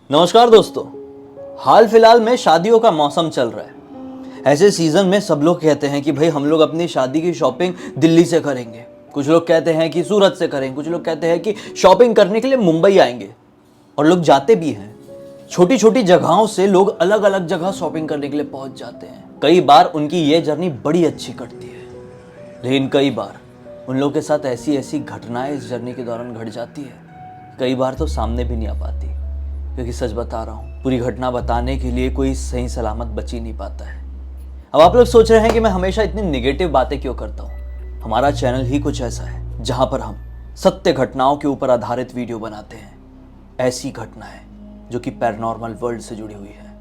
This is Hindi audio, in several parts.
नमस्कार दोस्तों। हाल फिलहाल में शादियों का मौसम चल रहा है। ऐसे सीजन में सब लोग कहते हैं कि भाई हम लोग अपनी शादी की शॉपिंग दिल्ली से करेंगे, कुछ लोग कहते हैं कि सूरत से करेंगे, कुछ लोग कहते हैं कि शॉपिंग करने के लिए मुंबई आएंगे। और लोग जाते भी हैं। छोटी छोटी जगहों से लोग अलग अलग जगह शॉपिंग करने के लिए पहुंच जाते हैं। कई बार उनकी ये जर्नी बड़ी अच्छी कटती है, लेकिन कई बार उन लोगों के साथ ऐसी ऐसी घटनाएं इस जर्नी के दौरान घट जाती है, कई बार तो सामने भी नहीं आ पाती। क्योंकि सच बता रहा हूँ, पूरी घटना बताने के लिए कोई सही सलामत बच ही नहीं पाता है। अब आप लोग सोच रहे हैं कि मैं हमेशा इतनी निगेटिव बातें क्यों करता हूँ। हमारा चैनल ही कुछ ऐसा है जहां पर हम सत्य घटनाओं के ऊपर आधारित वीडियो बनाते हैं। ऐसी घटनाएं जो कि पैरानॉर्मल वर्ल्ड से जुड़ी हुई है।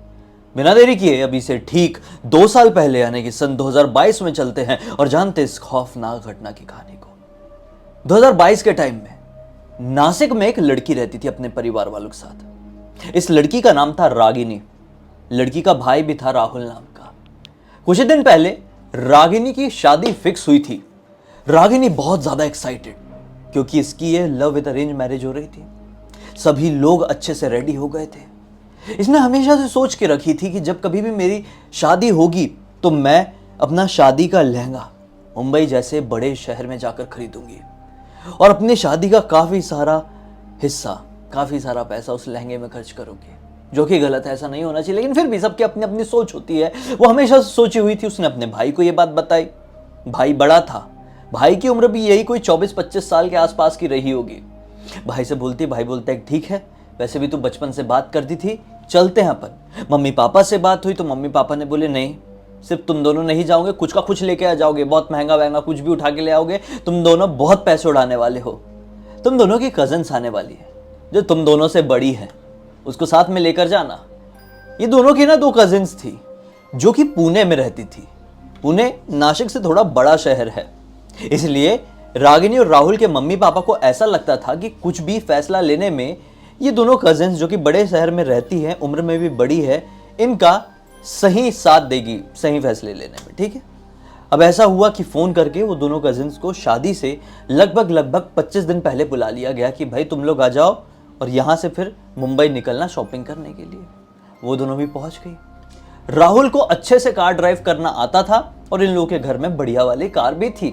बिना देरी किए अभी से ठीक 2 साल पहले यानी कि सन 2022 में चलते हैं और जानते इस खौफनाक घटना की कहानी को। 2022 के टाइम में नासिक में एक लड़की रहती थी अपने परिवार वालों के साथ। इस लड़की का नाम था रागिनी। लड़की का भाई भी था राहुल नाम का। कुछ दिन पहले रागिनी की शादी फिक्स हुई थी। रागिनी बहुत ज्यादा एक्साइटेड, क्योंकि इसकी ये लव विद अरेंज मैरिज हो रही थी। सभी लोग अच्छे से रेडी हो गए थे। इसने हमेशा से सोच के रखी थी कि जब कभी भी मेरी शादी होगी तो मैं अपना शादी का लहंगा मुंबई जैसे बड़े शहर में जाकर खरीदूंगी और अपनी शादी का काफी सारा हिस्सा, काफी सारा पैसा उस लहंगे में खर्च करोगे। जो कि गलत है, ऐसा नहीं होना चाहिए, लेकिन फिर भी सबकी अपनी अपनी सोच होती है। वो हमेशा सोची हुई थी। उसने अपने भाई को ये बात बताई। भाई बड़ा था, भाई की उम्र भी यही कोई 24-25 साल के आसपास की रही होगी। भाई से बोलती, भाई बोलता है ठीक है, वैसे भी तू बचपन से बात करती थी, चलते हैं अपन। मम्मी पापा से बात हुई तो मम्मी पापा ने बोले नहीं, सिर्फ तुम दोनों नहीं जाओगे, कुछ का कुछ लेके आ जाओगे, बहुत महंगा महंगा कुछ भी उठा के ले आओगे, तुम दोनों बहुत पैसे उड़ाने वाले हो। तुम दोनों की कजन्स आने वाली है जो तुम दोनों से बड़ी है, उसको साथ में लेकर जाना। ये दोनों की ना 2 कजिन्स थी जो कि पुणे में रहती थी। पुणे नासिक से थोड़ा बड़ा शहर है, इसलिए रागिनी और राहुल के मम्मी पापा को ऐसा लगता था कि कुछ भी फैसला लेने में ये दोनों कजिन्स जो कि बड़े शहर में रहती हैं, उम्र में भी बड़ी है, इनका सही साथ देगी सही फैसले लेने में। ठीक है। अब ऐसा हुआ कि फोन करके वो दोनों कजिन्स को शादी से लगभग 25 दिन पहले बुला लिया गया कि भाई तुम लोग आ जाओ और यहां से फिर मुंबई निकलना शॉपिंग करने के लिए। वो दोनों भी पहुंच गई। राहुल को अच्छे से कार ड्राइव करना आता था और इन लोगों के घर में बढ़िया वाली कार भी थी।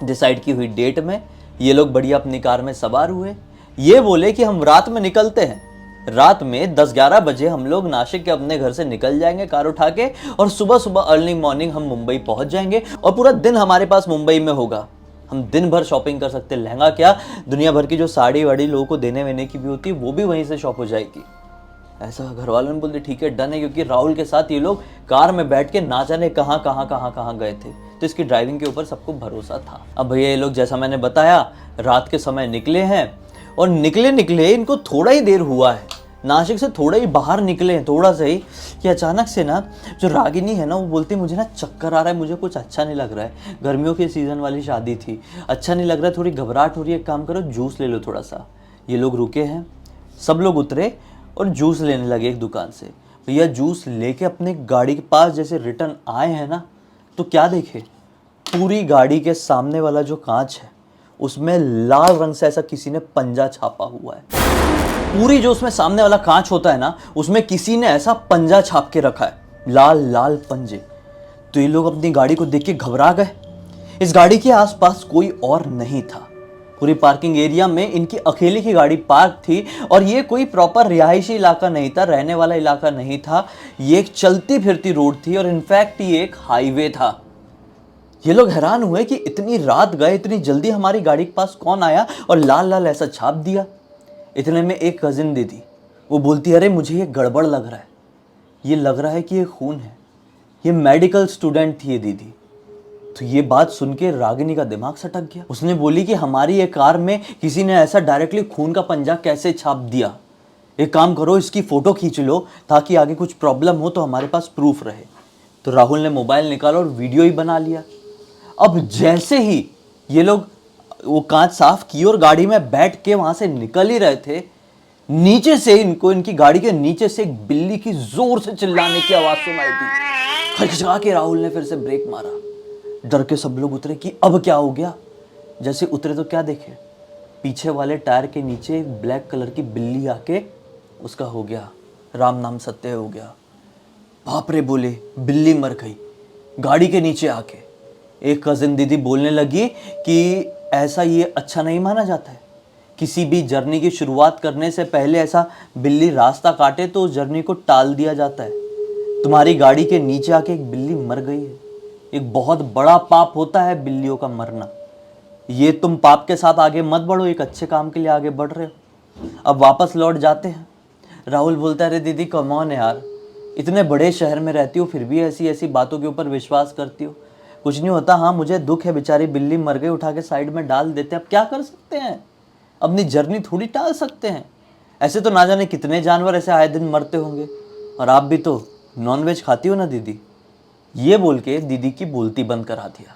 डिसाइड की हुई डेट में ये लोग बढ़िया अपनी कार में सवार हुए। ये बोले कि हम रात में निकलते हैं, रात में 10-11 बजे हम लोग नासिक के अपने घर से निकल जाएंगे कार उठा के, और सुबह सुबह अर्ली मॉर्निंग हम मुंबई पहुंच जाएंगे और पूरा दिन हमारे पास मुंबई में होगा। हम दिन भर शॉपिंग कर सकते हैं। लहंगा क्या, दुनिया भर की जो साड़ी वाड़ी लोगों को देने वेने की भी होती है वो भी वहीं से शॉप हो जाएगी। ऐसा घर वालों ने बोलते ठीक है डन है, क्योंकि राहुल के साथ ये लोग कार में बैठ के ना जाने कहाँ गए थे, तो इसकी ड्राइविंग के ऊपर सबको भरोसा था। अब भैया ये लोग जैसा मैंने बताया रात के समय निकले हैं, और निकले इनको थोड़ा ही देर हुआ है, नासिक से थोड़ा ही बाहर निकले हैं, थोड़ा सा ही, कि अचानक से ना जो रागिनी है ना वो बोलती मुझे ना चक्कर आ रहा है, मुझे कुछ अच्छा नहीं लग रहा है, गर्मियों के सीज़न वाली शादी थी, अच्छा नहीं लग रहा है, थोड़ी घबराहट हो रही है, एक काम करो जूस ले लो थोड़ा सा। ये लोग रुके हैं, सब लोग उतरे और जूस लेने लगे एक दुकान से। भैया जूस लेके अपने गाड़ी के पास जैसे रिटर्न आए हैं ना, तो क्या देखे, पूरी गाड़ी के सामने वाला जो कांच है उसमें लाल रंग से ऐसा किसी ने पंजा छापा हुआ है। पूरी जो उसमें सामने वाला कांच होता है ना, उसमें किसी ने ऐसा पंजा छाप के रखा है, लाल लाल पंजे। तो ये लोग अपनी गाड़ी को देख के घबरा गए। इस गाड़ी के आसपास कोई और नहीं था। पूरी पार्किंग एरिया में इनकी अकेले की गाड़ी पार्क थी, और ये कोई प्रॉपर रिहायशी इलाका नहीं था, रहने वाला इलाका नहीं था। ये एक चलती फिरती रोड थी, और इनफैक्ट ये एक हाईवे था। ये लोग हैरान हुए कि इतनी रात गए, इतनी जल्दी हमारी गाड़ी के पास कौन आया और लाल लाल ऐसा छाप दिया। इतने में एक कजिन दीदी वो बोलती अरे मुझे ये गड़बड़ लग रहा है, ये लग रहा है कि ये खून है। ये मेडिकल स्टूडेंट थी ये दीदी। तो ये बात सुन के रागिनी का दिमाग सटक गया। उसने बोली कि हमारी ये कार में किसी ने ऐसा डायरेक्टली खून का पंजा कैसे छाप दिया। एक काम करो इसकी फोटो खींच लो ताकि आगे कुछ प्रॉब्लम हो तो हमारे पास प्रूफ रहे। तो राहुल ने मोबाइल निकाला और वीडियो ही बना लिया। अब जैसे ही ये लोग वो कांच साफ की और गाड़ी में बैठ के वहां से निकल ही रहे थे, नीचे से इनको, इनकी गाड़ी के नीचे से एक बिल्ली की जोर से चिल्लाने की आवाज सुनाई दी। खचखचा के राहुल ने फिर से ब्रेक मारा। डर के सब लोग उतरे कि अब क्या हो गया। जैसे उतरे तो क्या देखे, पीछे वाले टायर के नीचे एक ब्लैक कलर की बिल्ली आके उसका हो गया, राम नाम सत्य हो गया। बाप रे बोले, बिल्ली मर गई गाड़ी के नीचे आके। एक कजिन दीदी बोलने लगी कि ऐसा ये अच्छा नहीं माना जाता है, किसी भी जर्नी की शुरुआत करने से पहले ऐसा बिल्ली रास्ता काटे तो उस जर्नी को टाल दिया जाता है। तुम्हारी गाड़ी के नीचे आके एक बिल्ली मर गई है, एक बहुत बड़ा पाप होता है बिल्लियों का मरना। ये तुम पाप के साथ आगे मत बढ़ो, एक अच्छे काम के लिए आगे बढ़ रहे हो। अब वापस लौट जाते हैं। राहुल बोलता है, अरे दीदी कम ऑन यार, इतने बड़े शहर में रहती हो फिर भी ऐसी ऐसी बातों के ऊपर विश्वास करती हो। कुछ नहीं होता, हाँ मुझे दुख है, बेचारी बिल्ली मर गई, उठा के साइड में डाल देते हैं, अब क्या कर सकते हैं, अपनी जर्नी थोड़ी टाल सकते हैं। ऐसे तो ना जाने कितने जानवर ऐसे आए दिन मरते होंगे, और आप भी तो नॉनवेज खाती हो ना दीदी। ये बोल के दीदी की बोलती बंद करा दिया।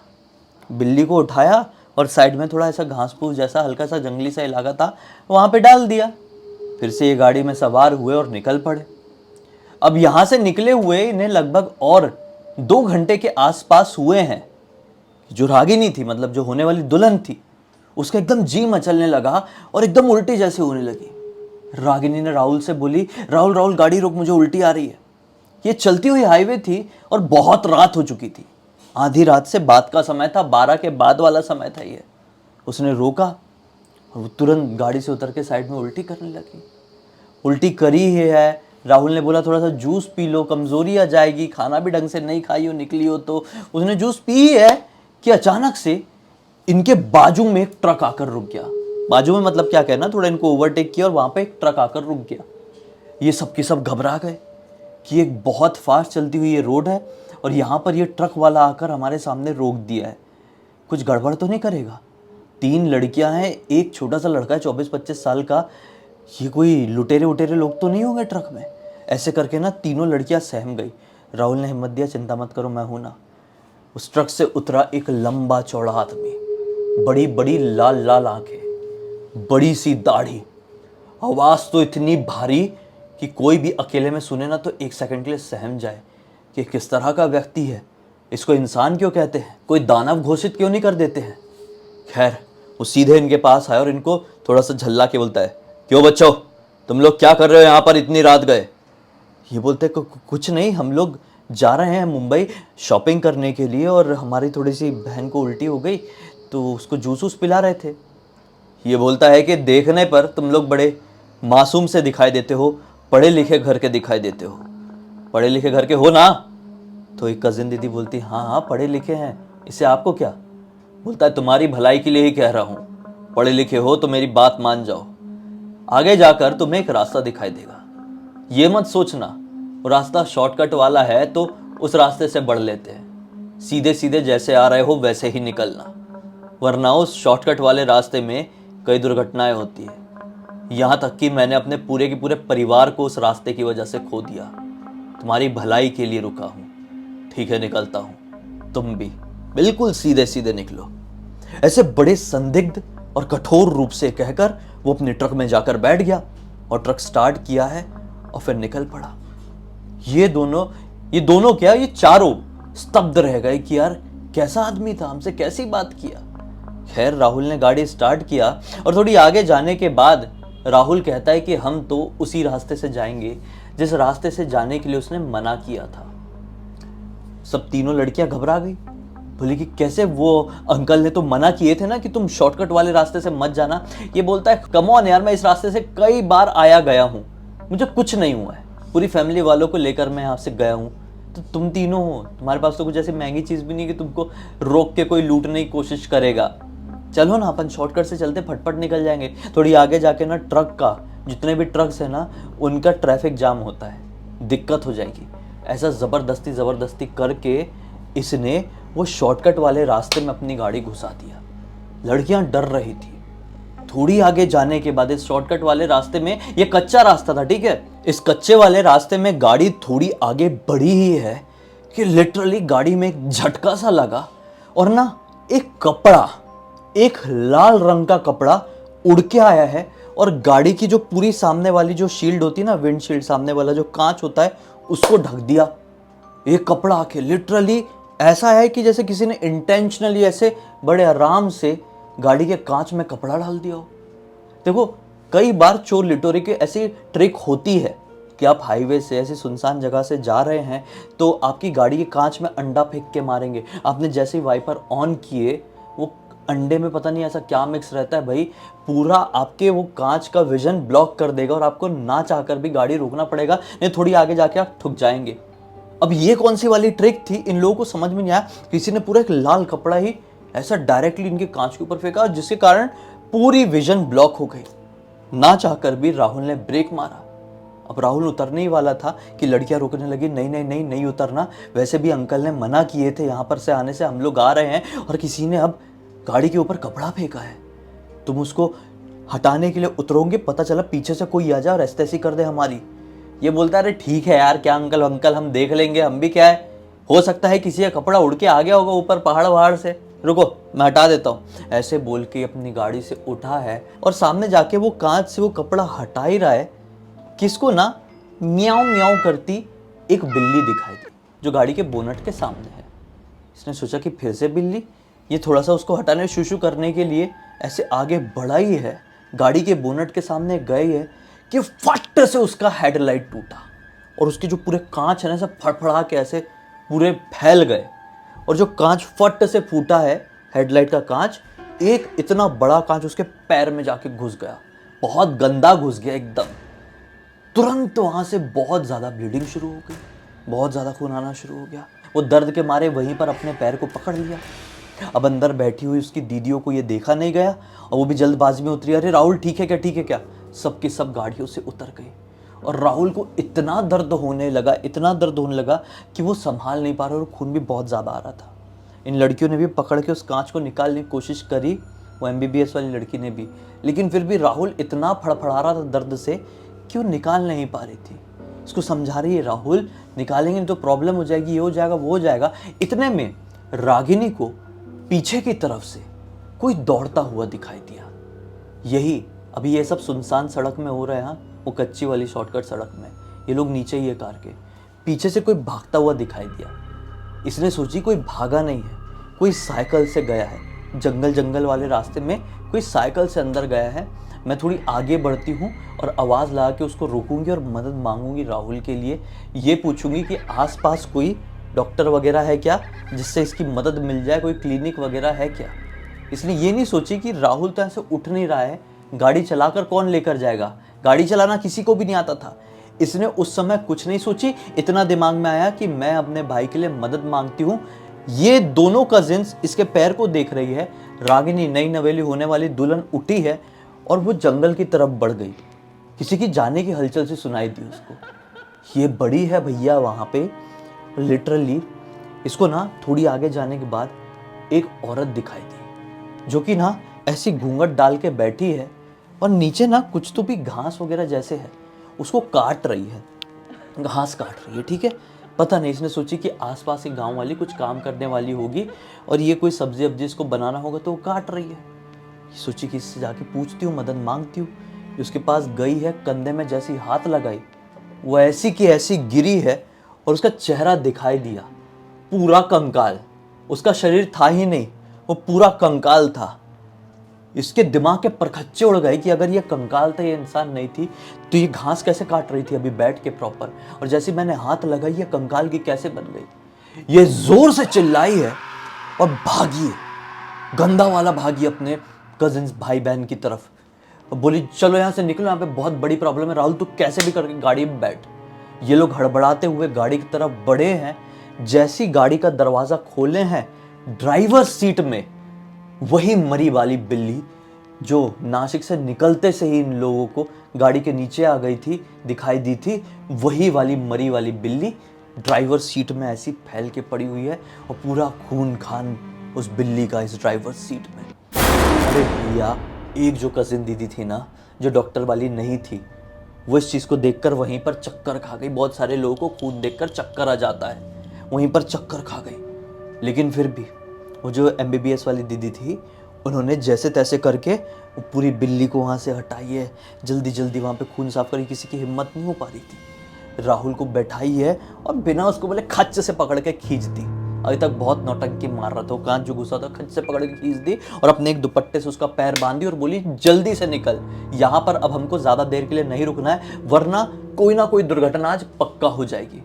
बिल्ली को उठाया और साइड में थोड़ा ऐसा घास फूस जैसा हल्का सा जंगली सा इलाका था, वहाँ पे डाल दिया। फिर से ये गाड़ी में सवार हुए और निकल पड़े। अब यहाँ से निकले हुए इन्हें लगभग और 2 घंटे के आसपास हुए हैं। जो रागिनी थी, मतलब जो होने वाली दुल्हन थी, उसका एकदम जी मचलने लगा और एकदम उल्टी जैसे होने लगी। रागिनी ने राहुल से बोली, राहुल राहुल गाड़ी रोक, मुझे उल्टी आ रही है। ये चलती हुई हाईवे थी और बहुत रात हो चुकी थी, आधी रात से बाद का समय था, 12 के बाद वाला समय था ये। उसने रोका और वो तुरंत गाड़ी से उतर के साइड में उल्टी करने लगी। उल्टी करी ही है। राहुल ने बोला थोड़ा सा जूस पी लो, कमजोरी आ जाएगी, खाना भी ढंग से नहीं खाई हो, निकली हो तो। उसने जूस पी है कि अचानक से इनके बाजू में एक ट्रक आकर रुक गया। बाजू में मतलब क्या कहना, थोड़ा इनको ओवरटेक किया और वहां पे एक ट्रक आकर रुक गया। ये सब के सब घबरा गए कि एक बहुत फास्ट चलती हुई ये रोड है और यहाँ पर ये ट्रक वाला आकर हमारे सामने रोक दिया है, कुछ गड़बड़ तो नहीं करेगा। 3 लड़कियां हैं, एक छोटा सा लड़का है 24-25 साल का। ये कोई लुटेरे उटेरे लोग तो नहीं होंगे ट्रक में। ऐसे करके ना तीनों लड़कियां सहम गई। राहुल ने हिम्मत दिया, चिंता मत करो मैं हूं ना। उस ट्रक से उतरा एक लंबा चौड़ा आदमी, बड़ी बड़ी लाल लाल आंखें, बड़ी सी दाढ़ी, आवाज तो इतनी भारी कि कोई भी अकेले में सुने ना तो 1 सेकंड के लिए सहम जाए कि किस तरह का व्यक्ति है, इसको इंसान क्यों कहते हैं, कोई दानव घोषित क्यों नहीं कर देते हैं। खैर वो सीधे इनके पास आया और इनको थोड़ा सा झल्ला के बोलता है, क्यों बच्चों तुम लोग क्या कर रहे हो यहाँ पर, इतनी रात गए। ये बोलते कुछ नहीं, हम लोग जा रहे हैं मुंबई शॉपिंग करने के लिए और हमारी थोड़ी सी बहन को उल्टी हो गई तो उसको जूस वूस पिला रहे थे। ये बोलता है कि देखने पर तुम लोग बड़े मासूम से दिखाई देते हो, पढ़े लिखे घर के दिखाई देते हो। पढ़े लिखे घर के हो ना? तो एक कजिन दीदी बोलती, हाँ हाँ पढ़े लिखे हैं, इससे आपको क्या। बोलता है तुम्हारी भलाई के लिए ही कह रहा हूँ, पढ़े लिखे हो तो मेरी बात मान जाओ। आगे जाकर तुम्हें एक रास्ता दिखाई देगा, ये मत सोचना वो रास्ता शॉर्टकट वाला है तो उस रास्ते से बढ़ लेते हैं, सीधे सीधे जैसे आ रहे हो वैसे ही निकलना, वरना उस शॉर्टकट वाले रास्ते में कई दुर्घटनाएं होती है। यहाँ तक कि मैंने अपने पूरे के पूरे परिवार को उस रास्ते की वजह से खो दिया। तुम्हारी भलाई के लिए रुका हूँ, ठीक है निकलता हूँ, तुम भी बिल्कुल सीधे सीधे निकलो। ऐसे बड़े संदिग्ध और कठोर रूप से कहकर वो अपने ट्रक में जाकर बैठ गया और ट्रक स्टार्ट किया है और फिर निकल पड़ा। ये दोनों क्या, ये चारों स्तब्ध रह गए कि यार कैसा आदमी था, हमसे कैसी बात किया। खैर राहुल ने गाड़ी स्टार्ट किया और थोड़ी आगे जाने के बाद राहुल कहता है कि हम तो उसी रास्ते से जाएंगे जिस रास्ते से जाने के लिए उसने मना किया था। सब तीनों लड़कियां घबरा गई, बोली कि कैसे, वो अंकल ने तो मना किए थे ना कि तुम शॉर्टकट वाले रास्ते से मत जाना। ये बोलता है कम ऑन यार, मैं इस रास्ते से कई बार आया गया हूँ, मुझे कुछ नहीं हुआ है, पूरी फैमिली वालों को लेकर मैं यहाँ से गया हूँ। तो तुम तीनों हो, तुम्हारे पास तो कुछ ऐसी महंगी चीज़ भी नहीं कि तुमको रोक के कोई लूटने की कोशिश करेगा। चलो ना अपन शॉर्टकट से चलते, फटफट निकल जाएंगे। थोड़ी आगे जाके ना ट्रक का, जितने भी ट्रक्स है ना उनका ट्रैफिक जाम होता है, दिक्कत हो जाएगी। ऐसा ज़बरदस्ती करके इसने वो शॉर्टकट वाले रास्ते में अपनी गाड़ी घुसा दिया। लड़कियां डर रही थी। थोड़ी आगे जाने के बाद इस शॉर्टकट वाले रास्ते में, ये कच्चा रास्ता था ठीक है, इस कच्चे वाले रास्ते में गाड़ी थोड़ी आगे बढ़ी ही है कि लिटरली गाड़ी में एक झटका सा लगा और ना एक कपड़ा, एक लाल रंग का कपड़ा उड़ के आया है और गाड़ी की जो पूरी सामने वाली जो शील्ड होती है ना, विंडशील्ड, सामने वाला जो कांच होता है, उसको ढक दिया। एक कपड़ा आके लिटरली ऐसा है कि जैसे किसी ने इंटेंशनली ऐसे बड़े आराम से गाड़ी के कांच में कपड़ा डाल दिया हो। देखो कई बार चोर लिटोरे की ऐसी ट्रिक होती है कि आप हाईवे से ऐसी सुनसान जगह से जा रहे हैं तो आपकी गाड़ी के कांच में अंडा फेंक के मारेंगे। आपने जैसे ही वाइपर ऑन किए, वो अंडे में पता नहीं ऐसा क्या मिक्स रहता है भाई, पूरा आपके वो कांच का विजन ब्लॉक कर देगा और आपको ना चाहकर भी गाड़ी रोकना पड़ेगा, नहीं थोड़ी आगे जाके आप ठुक जाएंगे। अब ये कौन सी वाली ट्रिक थी, इन लोगों को समझ में नहीं आया। किसी ने पूरा एक लाल कपड़ा ही ऐसा डायरेक्टली इनके कांच के ऊपर फेंका, जिसके कारण पूरी विजन ब्लॉक हो गई। ना चाहकर भी राहुल ने ब्रेक मारा। अब राहुल उतरने ही वाला था कि लड़कियां रोकने लगी, नहीं नहीं नहीं नहीं उतरना, वैसे भी अंकल ने मना किए थे यहाँ पर से आने से, हम लोग आ रहे हैं। और किसी ने अब गाड़ी के ऊपर कपड़ा फेंका है, तुम उसको हटाने के लिए उतरोगे, पता चला पीछे से कोई आ जाए और ऐसे ऐसी कर दे हमारी। ये बोलता है अरे ठीक है यार, क्या अंकल अंकल हम देख लेंगे, हम भी क्या है, हो सकता है किसी का कपड़ा उड़ के आ गया होगा ऊपर पहाड़ वहाड़ से, रुको मैं हटा देता हूँ। ऐसे बोल के अपनी गाड़ी से उठा है और सामने जाके वो कांच से वो कपड़ा हटा ही रहा है, किसको ना म्याऊं म्याऊं करती एक बिल्ली दिखाई दी जो गाड़ी के बोनट के सामने है। इसने सोचा कि फिर से बिल्ली, ये थोड़ा सा उसको हटाने शूशू करने के लिए ऐसे आगे बढ़ा ही है, गाड़ी के बोनट के सामने गई है कि फट से उसका हेडलाइट टूटा और उसके जो पूरे कांच है ना सब फड़फड़ा के ऐसे पूरे फैल गए। और जो कांच फट से फूटा है, हेडलाइट का कांच, एक इतना बड़ा कांच उसके पैर में जाके घुस गया, बहुत गंदा घुस गया एकदम। तुरंत वहां से बहुत ज्यादा ब्लीडिंग शुरू हो गई, बहुत ज्यादा खून आना शुरू हो गया। वो दर्द के मारे वहीं पर अपने पैर को पकड़ लिया। अब अंदर बैठी हुई उसकी दीदियों को ये देखा नहीं गया और वो भी जल्दबाजी में उतरी, अरे राहुल ठीक है क्या, ठीक है क्या। सब की सब गाड़ियों से उतर गई और राहुल को इतना दर्द होने लगा, इतना दर्द होने लगा कि वो संभाल नहीं पा रहा और खून भी बहुत ज़्यादा आ रहा था। इन लड़कियों ने भी पकड़ के उस कांच को निकालने की कोशिश करी, वो MBBS वाली लड़की ने भी, लेकिन फिर भी राहुल इतना फड़फड़ा रहा था दर्द से कि वो निकाल नहीं पा रही थी। उसको समझा रही है राहुल निकालेंगे तो प्रॉब्लम हो जाएगी, ये हो जाएगा वो हो जाएगा। इतने में रागिनी को पीछे की तरफ से कोई दौड़ता हुआ दिखाई दिया। यही अभी ये सब सुनसान सड़क में हो रहा है, वो कच्ची वाली शॉर्टकट सड़क में, ये लोग नीचे ही है कार के, पीछे से कोई भागता हुआ दिखाई दिया। इसने सोची कोई भागा नहीं है, कोई साइकिल से गया है, जंगल वाले रास्ते में कोई साइकिल से अंदर गया है। मैं थोड़ी आगे बढ़ती हूँ और आवाज़ लगा के उसको रोकूंगी और मदद मांगूंगी राहुल के लिए। ये पूछूंगी कि आसपास कोई डॉक्टर वगैरह है क्या जिससे इसकी मदद मिल जाए, कोई क्लिनिक वगैरह है क्या। इसने ये नहीं सोची कि राहुल तो ऐसे उठ नहीं रहा है, गाड़ी चलाकर कौन लेकर जाएगा, गाड़ी चलाना किसी को भी नहीं आता था। इसने उस समय कुछ नहीं सोची, इतना दिमाग में आया कि मैं अपने भाई के लिए मदद मांगती हूँ। ये दोनों कजिन्स इसके पैर को देख रही है। रागिनी नई नवेली होने वाली दुल्हन उठी है और वो जंगल की तरफ बढ़ गई। किसी की जाने की हलचल से सुनाई दी उसको। ये बड़ी है भैया वहाँ पे, लिटरली इसको ना थोड़ी आगे जाने के बाद एक औरत दिखाई दी जो कि ना ऐसी घूंघट डाल के बैठी है और नीचे ना कुछ तो भी घास वगैरह जैसे है, उसको काट रही है, घास काट रही है, ठीक है। पता नहीं, इसने सोची कि आसपास के गांव वाली कुछ काम करने वाली होगी और ये कोई सब्जी वब्जी इसको बनाना होगा तो वो काट रही है। सोची कि इससे जाके पूछती हूँ, मदद मांगती हूँ। उसके पास गई है, कंधे में जैसी हाथ लगाई, वो ऐसी की ऐसी गिरी है और उसका चेहरा दिखाई दिया पूरा कंकाल। उसका शरीर था ही नहीं, वो पूरा कंकाल था। इसके दिमाग के परखच्चे उड़ गए कि अगर ये कंकाल था, ये इंसान नहीं थी, तो ये घास कैसे काट रही थी अभी बैठ के प्रॉपर, और जैसे मैंने हाथ लगाई ये कंकाल की कैसे बन गई। ये जोर से चिल्लाई है और भागी है, गंदा वाला भागी अपने कजिन्स भाई बहन की तरफ। बोली चलो यहाँ से निकलो, यहाँ पे बहुत बड़ी प्रॉब्लम है, राहुल तू कैसे भी करके गाड़ी में बैठ। ये लोग हड़बड़ाते हुए गाड़ी की तरफ बढ़े हैं। जैसी गाड़ी का दरवाजा खोले हैं, ड्राइवर सीट में वही मरी वाली बिल्ली जो नासिक से निकलते से ही इन लोगों को गाड़ी के नीचे आ गई थी, दिखाई दी थी, वही वाली मरी वाली बिल्ली ड्राइवर सीट में ऐसी फैल के पड़ी हुई है और पूरा खून खान उस बिल्ली का इस ड्राइवर सीट में। अरे भैया, एक जो कजिन दीदी थी ना, जो डॉक्टर वाली नहीं थी, वो इस चीज़ को देखकर वहीं पर चक्कर खा गई। बहुत सारे लोगों को खून देखकर चक्कर आ जाता है, वहीं पर चक्कर खा गई। लेकिन फिर भी वो जो MBBS वाली दीदी थी, उन्होंने जैसे तैसे करके वो पूरी बिल्ली को वहाँ से हटाई है, जल्दी जल्दी वहाँ पे खून साफ करी। किसी की हिम्मत नहीं हो पा रही थी। राहुल को बैठाई है और बिना उसको बोले खच्च से पकड़ के खींच दी। अभी तक बहुत नौटंकी मार रहा था। वो कांच जो घुसा था खच से पकड़ के खींच दी और अपने एक दुपट्टे से उसका पैर बांधी और बोली जल्दी से निकल, यहाँ पर अब हमको ज़्यादा देर के लिए नहीं रुकना है, वरना कोई ना कोई दुर्घटना आज पक्का हो जाएगी।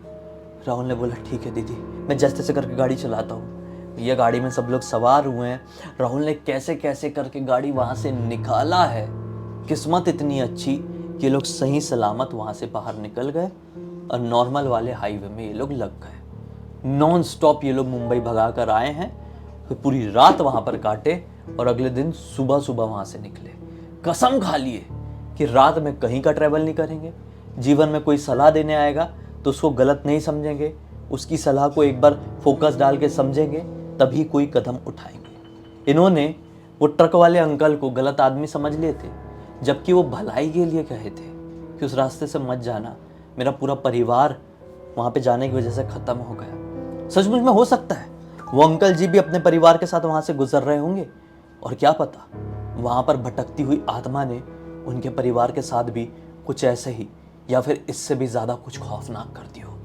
राहुल ने बोला ठीक है दीदी, मैं जैसे तैसे करके गाड़ी चलाता हूँ। भैया गाड़ी में सब लोग सवार हुए हैं। राहुल ने कैसे कैसे करके गाड़ी वहाँ से निकाला है। किस्मत इतनी अच्छी कि ये लोग सही सलामत वहाँ से बाहर निकल गए और नॉर्मल वाले हाईवे में ये लोग लग गए। नॉन स्टॉप ये लोग मुंबई भगा कर आए हैं, फिर पूरी रात वहाँ पर काटे और अगले दिन सुबह सुबह वहाँ से निकले। कसम खा लिए कि रात में कहीं का ट्रैवल नहीं करेंगे। जीवन में कोई सलाह देने आएगा तो उसको गलत नहीं समझेंगे, उसकी सलाह को एक बार फोकस डाल के समझेंगे, तभी कोई कदम उठाएंगे। इन्होंने वो ट्रक वाले अंकल को गलत आदमी समझ लिए थे, जबकि वो भलाई के लिए कहे थे कि उस रास्ते से मत जाना, मेरा पूरा परिवार वहाँ पे जाने की वजह से ख़त्म हो गया। सचमुच में हो सकता है वो अंकल जी भी अपने परिवार के साथ वहाँ से गुजर रहे होंगे, और क्या पता वहाँ पर भटकती हुई आत्मा ने उनके परिवार के साथ भी कुछ ऐसे ही या फिर इससे भी ज़्यादा कुछ खौफनाक कर दी हो।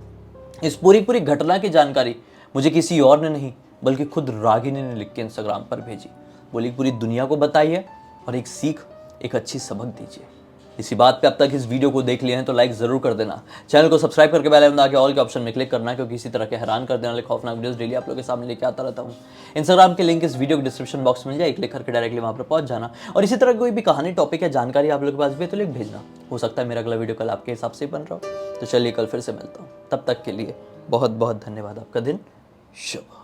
इस पूरी घटना की जानकारी मुझे किसी और ने नहीं बल्कि खुद रागिनी ने लिख के इंस्टाग्राम पर भेजी। बोली पूरी दुनिया को बताइए और एक सीख, एक अच्छी सबक दीजिए। इसी बात पे अब तक इस वीडियो को देख लिए हैं तो लाइक जरूर कर देना, चैनल को सब्सक्राइब करके बेल आइकन दबा के ऑल के ऑप्शन में क्लिक करना, क्योंकि इसी तरह के हैरान कर देने वाले खौफनाक वीडियोस डेली आप लोगों के सामने लेके आता रहता हूँ। इंस्टाग्राम के लिंक इस वीडियो के डिस्क्रिप्शन बॉक्स में मिल जाए, क्लिक करके डायरेक्टली वहाँ पर पहुंच जाना। और इसी तरह कोई भी कहानी, टॉपिक या जानकारी आप लोगों के पास भी है तो लिख भेजना। हो सकता है मेरा अगला वीडियो कल आपके हिसाब से ही बन रहा हो। तो चलिए कल फिर से मिलता हूँ, तब तक के लिए बहुत बहुत धन्यवाद। आपका दिन शुभ हो।